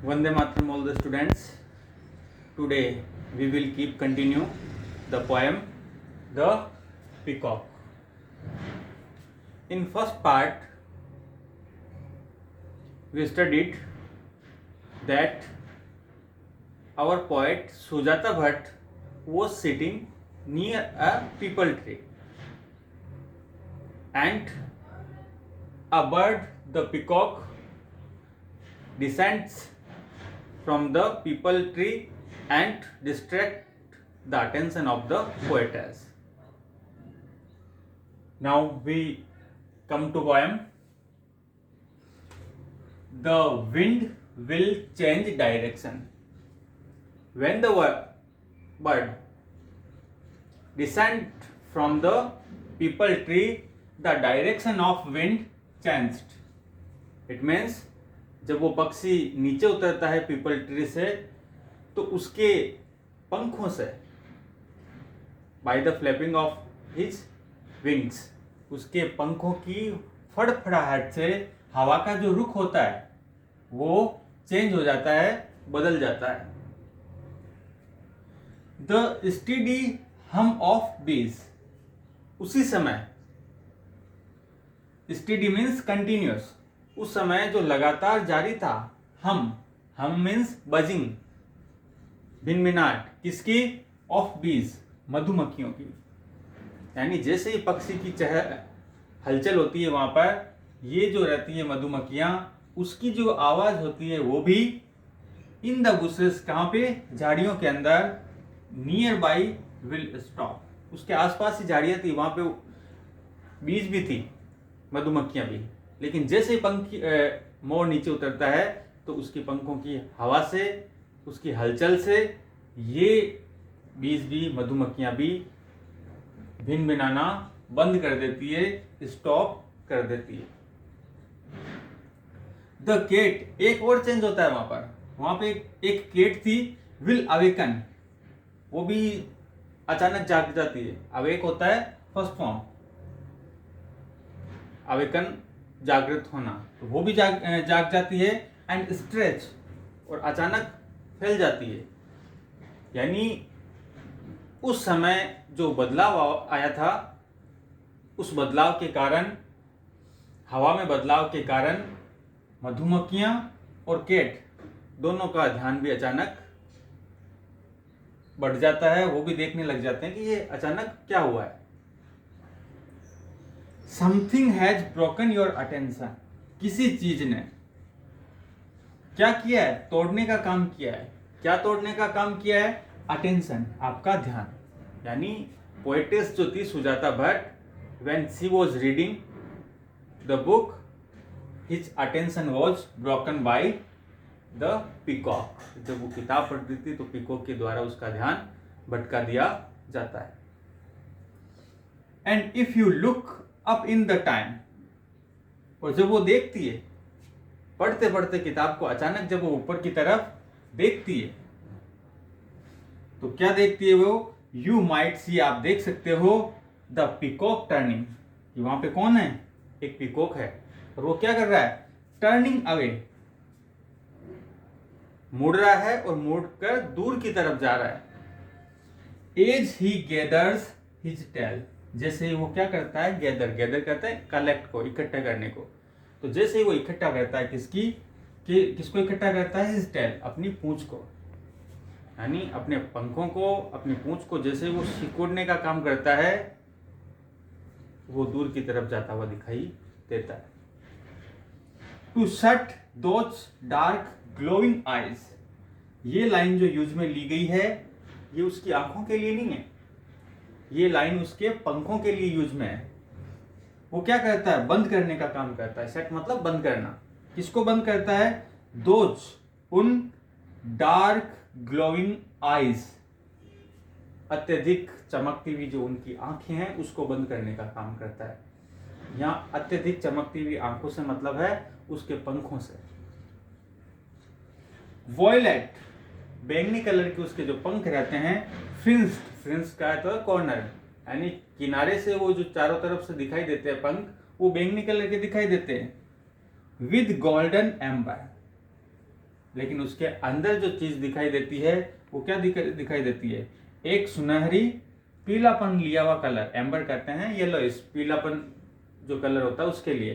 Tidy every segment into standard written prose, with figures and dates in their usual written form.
Vande Mataram all the students. Today we will keep continue the poem The Peacock. In first part we studied that our poet Sujata Bhatt was sitting near a peepal tree and a bird, the peacock, descends from the peepal tree and distract the attention of the poetess. Now we come to poem. The wind will change direction. When the bird descend from the peepal tree, the direction of wind changed. It means जब वो पक्षी नीचे उतरता है people tree से तो उसके पंखों से by the flapping of his wings उसके पंखों की फड़फड़ाहट से हवा का जो रुख होता है वो चेंज हो जाता है, बदल जाता है. द स्टेडी हम ऑफ बीज, उसी समय, स्टेडी मीन्स कंटिन्यूस, उस समय जो लगातार जारी था, हम मीन्स बजिंग, भिनभिनाट, किसकी? ऑफ बीज, मधुमक्खियों की. यानी जैसे ही पक्षी की हलचल होती है वहां पर ये जो रहती है मधुमक्खियां, उसकी जो आवाज होती है वो भी इन द बुशेस, कहां पे? झाड़ियों के अंदर, नियर बाई विल स्टॉप, उसके आसपास ही झाड़ियां थी, वहां पे बीज भी थी, मधुमक्खियां भी. लेकिन जैसे ही मोर नीचे उतरता है तो उसके पंखों की हवा से, उसकी हलचल से ये बीज भी, मधुमक्खियां भी भिन भिनाना बंद कर देती है, स्टॉप कर देती है. द केट, एक और चेंज होता है वहां पे एक केट थी, विल अवेकन, वो भी अचानक जाग जाती है. अवेक होता है फर्स्ट फॉर्म, अवेकन जागृत होना, तो वो भी जाग जाती है. एंड स्ट्रेच, और अचानक फैल जाती है. यानी उस समय जो बदलाव आया था, उस बदलाव के कारण, हवा में बदलाव के कारण मधुमक्खियां और केट दोनों का ध्यान भी अचानक बढ़ जाता है. वो भी देखने लग जाते हैं कि ये अचानक क्या हुआ है. Something has broken your attention, किसी चीज ने क्या किया है? तोड़ने का काम किया है. क्या तोड़ने का काम किया है? अटेंशन, आपका ध्यान. यानी पोएटेस जो थी Sujata Bhatt, when she was reading the book, his attention was broken by the peacock. जब वो किताब पढ़ती थी तो पीकॉक के द्वारा उसका ध्यान भटका दिया जाता है. And if you look up in the time, और जब वो देखती है, पढ़ते पढ़ते किताब को अचानक जब वो ऊपर की तरफ देखती है तो क्या देखती है वो? यू माइट सी, आप देख सकते हो, द पीकॉक टर्निंग, कि वहां पे कौन है? एक पीकॉक है, और वो क्या कर रहा है? टर्निंग अवे, मुड़ रहा है और मुड़ कर दूर की तरफ जा रहा है. As he gathers his tail, जैसे ही वो क्या करता है? गैदर करता है कलेक्ट को, इकट्ठा करने को. तो जैसे ही वो इकट्ठा करता है किसको इकट्ठा करता है? हिज टेल, अपनी पूंछ को. यानी अपने पंखों को, अपनी पूंछ को जैसे वो सिकोड़ने का काम करता है, वो दूर की तरफ जाता हुआ दिखाई देता है. To shut those dark glowing eyes, ये लाइन जो यूज में ली गई है ये उसकी आंखों के लिए नहीं है, ये लाइन उसके पंखों के लिए यूज में है. वो क्या करता है? बंद करने का काम करता है. शट मतलब बंद करना. किसको बंद करता है? दोज, उन डार्क ग्लोइंग आईज, अत्यधिक चमकती हुई जो उनकी आंखें हैं उसको बंद करने का काम करता है. यहाँ अत्यधिक चमकती हुई आंखों से मतलब है उसके पंखों से. वॉयलेट, बैंगनी कलर के उसके जो पंख रहते हैं. फ्रिंज का तो कॉर्नर, यानी किनारे से वो जो चारों तरफ से दिखाई देते हैं पंख, वो बैंगनी कलर के दिखाई देते हैं. विद गोल्डन एम्बर, लेकिन उसके अंदर जो चीज दिखाई देती है वो क्या दिखाई देती है? एक सुनहरी पीलापन लिया हुआ कलर, एम्बर कहते हैं येलोइश, पीलापन जो कलर होता है उसके लिए।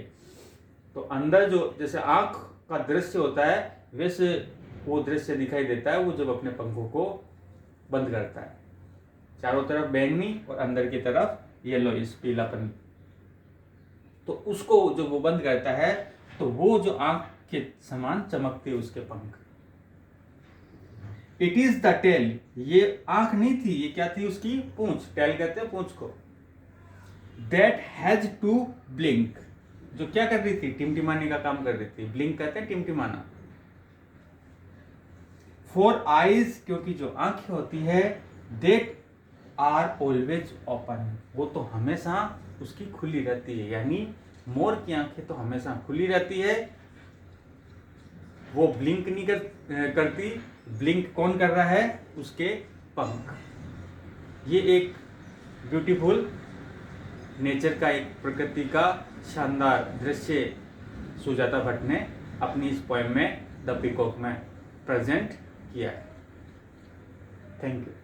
तो अंदर जो जैसे आंख का दृश्य होता है वैसे वो दृश्य दिखाई देता है वो जब अपने पंखों को बंद करता है। चारों तरफ बैंगनी और अंदर की तरफ येलोइश पीलापन। तो उसको जब वो बंद करता है तो वो जो आंख के समान चमकते हैं उसके पंख। इट इज द टेल, ये आंख नहीं थी, ये क्या थी? उसकी पूंछ, टेल कहते हैं पूंछ को। दैट हैज टू ब्लिंक, जो क्या कर रही थी? टिमटिमाने का काम कर रही थी। ब्लिंक कहते हैं टिमटिमाना। फॉर आईज, क्योंकि जो आंखें होती है, दैट आर ऑलवेज ओपन, वो तो हमेशा उसकी खुली रहती है। यानी मोर की आंखें तो हमेशा खुली रहती है, वो ब्लिंक नहीं करती। ब्लिंक कौन कर रहा है? उसके पंख। ये एक ब्यूटीफुल नेचर का, एक प्रकृति का शानदार दृश्य सुजाता भट्ट ने अपनी इस पोएम में द पीकॉक में प्रेजेंट किया है। Thank you.